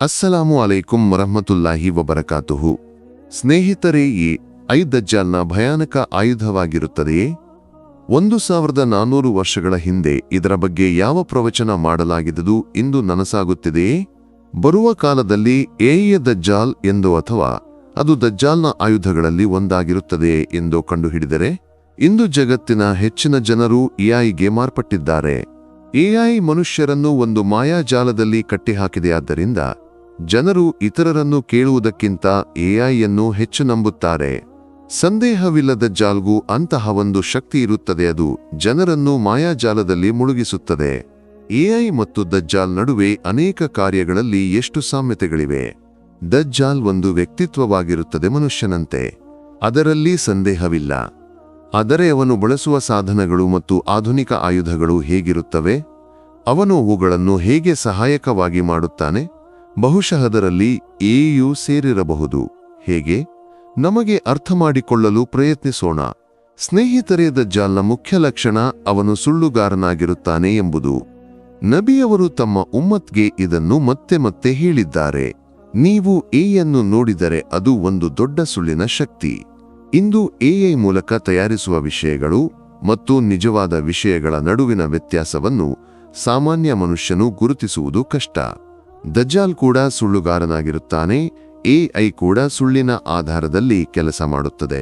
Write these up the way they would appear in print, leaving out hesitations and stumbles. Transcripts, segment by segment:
ಅಸ್ಸಲಾಮು ಅಲೈಕುಂ ವರಹ್ಮತುಲ್ಲಾಹಿ ವಬರಕಾತುಹು. ಸ್ನೇಹಿತರೇ, ಈ ದಜ್ಜಾಲ್ನ ಭಯಾನಕ ಆಯುಧವಾಗಿರುತ್ತದೆಯೇ? 1400 ವರ್ಷಗಳ ಹಿಂದೆ ಇದರ ಬಗ್ಗೆ ಯಾವ ಪ್ರವಚನ ಮಾಡಲಾಗಿದ್ದುದು ಇಂದು ನನಸಾಗುತ್ತಿದೆಯೇ? ಬರುವ ಕಾಲದಲ್ಲಿ ದಜ್ಜಾಲ್ ಎಂದು ಅಥವಾ ಅದು ದಜ್ಜಾಲ್ನ ಆಯುಧಗಳಲ್ಲಿ ಒಂದಾಗಿರುತ್ತದೆಯೇ ಎಂದು ಕಂಡುಹಿಡಿದರೆ, ಇಂದು ಜಗತ್ತಿನ ಹೆಚ್ಚಿನ ಜನರು ಎಐಗೆ ಮಾರ್ಪಟ್ಟಿದ್ದಾರೆ. ಎಐ ಮನುಷ್ಯರನ್ನು ಒಂದು ಮಾಯಾಜಾಲದಲ್ಲಿ ಕಟ್ಟಿಹಾಕಿದೆಯಾದ್ದರಿಂದ ಜನರು ಇತರರನ್ನು ಕೇಳುವುದಕ್ಕಿಂತ ಎಐಯನ್ನು ಹೆಚ್ಚು ನಂಬುತ್ತಾರೆ. ಸಂದೇಹವಿಲ್ಲ, ದಜ್ಜಾಲ್ಗೂ ಅಂತಹ ಒಂದು ಶಕ್ತಿ ಇರುತ್ತದೆ. ಅದು ಜನರನ್ನು ಮಾಯಾಜಾಲದಲ್ಲಿ ಮುಳುಗಿಸುತ್ತದೆ. ಎಐ ಮತ್ತು ದಜ್ಜಾಲ್ ನಡುವೆ ಅನೇಕ ಕಾರ್ಯಗಳಲ್ಲಿ ಎಷ್ಟು ಸಾಮ್ಯತೆಗಳಿವೆ. ದಜ್ಜಾಲ್ ಒಂದು ವ್ಯಕ್ತಿತ್ವವಾಗಿರುತ್ತದೆ, ಮನುಷ್ಯನಂತೆ, ಅದರಲ್ಲಿ ಸಂದೇಹವಿಲ್ಲ. ಆದರೆ ಅವನು ಬಳಸುವ ಸಾಧನಗಳು ಮತ್ತು ಆಧುನಿಕ ಆಯುಧಗಳು ಹೇಗಿರುತ್ತವೆ? ಅವನು ಅವುಗಳನ್ನು ಹೇಗೆ ಸಹಾಯಕವಾಗಿ ಮಾಡುತ್ತಾನೆ? ಬಹುಶಃ ಅದರಲ್ಲಿ ಎಯೂ ಸೇರಿರಬಹುದು. ಹೇಗೆ? ನಮಗೆ ಅರ್ಥಮಾಡಿಕೊಳ್ಳಲು ಪ್ರಯತ್ನಿಸೋಣ. ಸ್ನೇಹಿತರೇ, ದಜ್ಜಾಲ್ನ ಮುಖ್ಯ ಲಕ್ಷಣ ಅವನು ಸುಳ್ಳುಗಾರನಾಗಿರುತ್ತಾನೆ ಎಂಬುದು. ನಬಿಯವರು ತಮ್ಮ ಉಮ್ಮತ್ಗೆ ಇದನ್ನು ಮತ್ತೆ ಮತ್ತೆ ಹೇಳಿದ್ದಾರೆ. ನೀವು ಎಯನ್ನು ನೋಡಿದರೆ ಅದು ಒಂದು ದೊಡ್ಡ ಸುಳ್ಳಿನ ಶಕ್ತಿ. ಇಂದು ಎಐ ಮೂಲಕ ತಯಾರಿಸುವ ವಿಷಯಗಳು ಮತ್ತು ನಿಜವಾದ ವಿಷಯಗಳ ನಡುವಿನ ವ್ಯತ್ಯಾಸವನ್ನು ಸಾಮಾನ್ಯ ಮನುಷ್ಯನು ಗುರುತಿಸುವುದು ಕಷ್ಟ. ದಜ್ಜಾಲ್ ಕೂಡ ಸುಳ್ಳುಗಾರನಾಗಿರುತ್ತಾನೆ. ಎಐ ಕೂಡ ಸುಳ್ಳಿನ ಆಧಾರದಲ್ಲಿ ಕೆಲಸ ಮಾಡುತ್ತದೆ.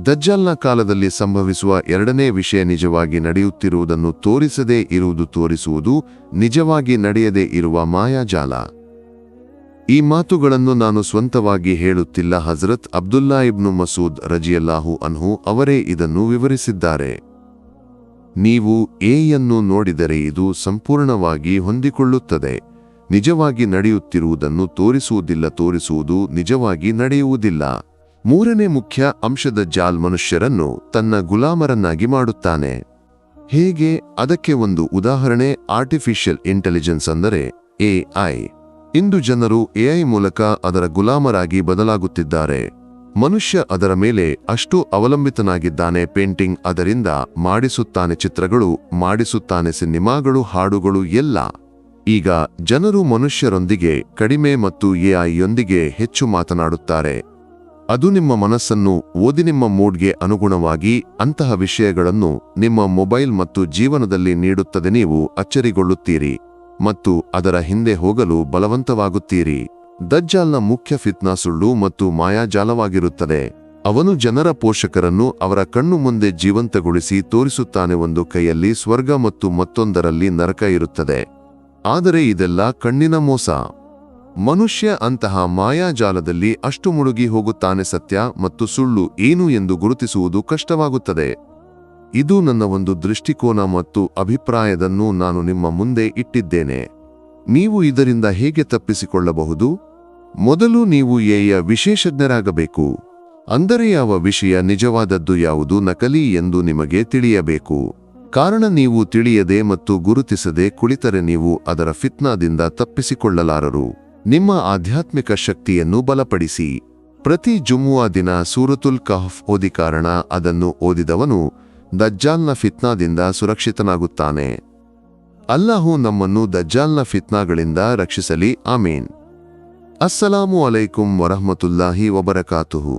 ದಜ್ಜಾಲ್ನ ಕಾಲದಲ್ಲಿ ಸಂಭವಿಸುವ ಎರಡನೇ ವಿಷಯ ನಿಜವಾಗಿ ನಡೆಯುತ್ತಿರುವುದನ್ನು ತೋರಿಸದೇ ಇರುವುದು, ತೋರಿಸುವುದು ನಿಜವಾಗಿ ನಡೆಯದೇ ಇರುವ ಮಾಯಾಜಾಲ. ಈ ಮಾತುಗಳನ್ನು ನಾನು ಸ್ವಂತವಾಗಿ ಹೇಳುತ್ತಿಲ್ಲ. ಹಜರತ್ ಅಬ್ದುಲ್ಲಾ ಇಬ್ನು ಮಸೂದ್ ರಜಿಯಲ್ಲಾಹು ಅನ್ಹು ಅವರೇ ಇದನ್ನು ವಿವರಿಸಿದ್ದಾರೆ. ನೀವು ಎಯನ್ನು ನೋಡಿದರೆ ಇದು ಸಂಪೂರ್ಣವಾಗಿ ಹೊಂದಿಕೊಳ್ಳುತ್ತದೆ. ನಿಜವಾಗಿ ನಡೆಯುತ್ತಿರುವುದನ್ನು ತೋರಿಸುವುದಿಲ್ಲ, ತೋರಿಸುವುದು ನಿಜವಾಗಿ ನಡೆಯುವುದಿಲ್ಲ. ಮೂರನೇ ಮುಖ್ಯ ಅಂಶ, ದಜ್ಜಾಲ್ ಮನುಷ್ಯರನ್ನು ತನ್ನ ಗುಲಾಮರನ್ನಾಗಿ ಮಾಡುತ್ತಾನೆ. ಹೇಗೆ? ಅದಕ್ಕೆ ಒಂದು ಉದಾಹರಣೆ ಆರ್ಟಿಫಿಷಿಯಲ್ ಇಂಟೆಲಿಜೆನ್ಸ್, ಅಂದರೆ ಎಐ. ಇಂದು ಜನರು ಎಐ ಮೂಲಕ ಅದರ ಗುಲಾಮರಾಗಿ ಬದಲಾಗುತ್ತಿದ್ದಾರೆ. ಮನುಷ್ಯ ಅದರ ಮೇಲೆ ಅಷ್ಟು ಅವಲಂಬಿತನಾಗಿದ್ದಾನೆ. ಪೇಂಟಿಂಗ್ ಅದರಿಂದ ಮಾಡಿಸುತ್ತಾನೆ, ಚಿತ್ರಗಳು ಮಾಡಿಸುತ್ತಾನೆ, ಸಿನಿಮಾಗಳು, ಹಾಡುಗಳು ಎಲ್ಲ. ಈಗ ಜನರು ಮನುಷ್ಯರೊಂದಿಗೆ ಕಡಿಮೆ ಮತ್ತು ಎಐಯೊಂದಿಗೆ ಹೆಚ್ಚು ಮಾತನಾಡುತ್ತಾರೆ. ಅದು ನಿಮ್ಮ ಮನಸ್ಸನ್ನು ಓದಿ ನಿಮ್ಮ ಮೂಡ್ಗೆ ಅನುಗುಣವಾಗಿ ಅಂತಹ ವಿಷಯಗಳನ್ನು ನಿಮ್ಮ ಮೊಬೈಲ್ ಮತ್ತು ಜೀವನದಲ್ಲಿ ನೀಡುತ್ತದೆ. ನೀವು ಅಚ್ಚರಿಗೊಳ್ಳುತ್ತೀರಿ ಮತ್ತು ಅದರ ಹಿಂದೆ ಹೋಗಲು ಬಲವಂತವಾಗುತ್ತೀರಿ. ದಜ್ಜಾಲ್ನ ಮುಖ್ಯ ಫಿತ್ನಾ ಸುಳ್ಳು ಮತ್ತು ಮಾಯಾಜಾಲವಾಗಿರುತ್ತದೆ. ಅವನು ಜನರ ಪೋಷಕರನ್ನು ಅವರ ಕಣ್ಣು ಮುಂದೆ ಜೀವಂತಗೊಳಿಸಿ ತೋರಿಸುತ್ತಾನೆ. ಒಂದು ಕೈಯಲ್ಲಿ ಸ್ವರ್ಗ ಮತ್ತು ಮತ್ತೊಂದರಲ್ಲಿ ನರಕ ಇರುತ್ತದೆ. ಆದರೆ ಇದೆಲ್ಲ ಕಣ್ಣಿನ ಮೋಸ. ಮನುಷ್ಯ ಅಂತಹ ಮಾಯಾಜಾಲದಲ್ಲಿ ಅಷ್ಟು ಮುಳುಗಿ ಹೋಗುತ್ತಾನೆ, ಸತ್ಯ ಮತ್ತು ಸುಳ್ಳು ಏನು ಎಂದು ಗುರುತಿಸುವುದು ಕಷ್ಟವಾಗುತ್ತದೆ. ಇದು ನನ್ನ ಒಂದು ದೃಷ್ಟಿಕೋನ ಮತ್ತು ಅಭಿಪ್ರಾಯದನ್ನು ನಾನು ನಿಮ್ಮ ಮುಂದೆ ಇಟ್ಟಿದ್ದೇನೆ. ನೀವು ಇದರಿಂದ ಹೇಗೆ ತಪ್ಪಿಸಿಕೊಳ್ಳಬಹುದು? ಮೊದಲು ನೀವು ಎಯ ವಿಶೇಷಜ್ಞರಾಗಬೇಕು. ಅಂದರೆ ಯಾವ ವಿಷಯ ನಿಜವಾದದ್ದು, ಯಾವುದು ನಕಲಿ ಎಂದು ನಿಮಗೆ ತಿಳಿಯಬೇಕು. ಕಾರಣ ನೀವು ತಿಳಿಯದೆ ಮತ್ತು ಗುರುತಿಸದೆ ಕುಳಿತರೆ ನೀವು ಅದರ ಫಿತ್ನಾದಿಂದ ತಪ್ಪಿಸಿಕೊಳ್ಳಲಾರರು. ನಿಮ್ಮ ಆಧ್ಯಾತ್ಮಿಕ ಶಕ್ತಿಯನ್ನು ಬಲಪಡಿಸಿ. ಪ್ರತಿ ಜುಮ್ಮುವಾ ದಿನ ಸೂರತುಲ್ ಕಹಫ್ ಓದಿ, ಕಾರಣ ಅದನ್ನು ಓದಿದವನು ದಜ್ಜಾಲ್ನ ಫಿತ್ನಾದಿಂದ ಸುರಕ್ಷಿತನಾಗುತ್ತಾನೆ. ಅಲ್ಲಾಹು ನಮ್ಮನ್ನು ದಜ್ಜಾಲ್ನ ಫಿತ್ನಾಗಳಿಂದ ರಕ್ಷಿಸಲಿ. ಆಮೀನ್. ಅಸ್ಸಲಾಮು ಅಲೈಕುಂ ವರಹ್ಮತುಲ್ಲಾಹಿ ವಬರಕಾತುಹು.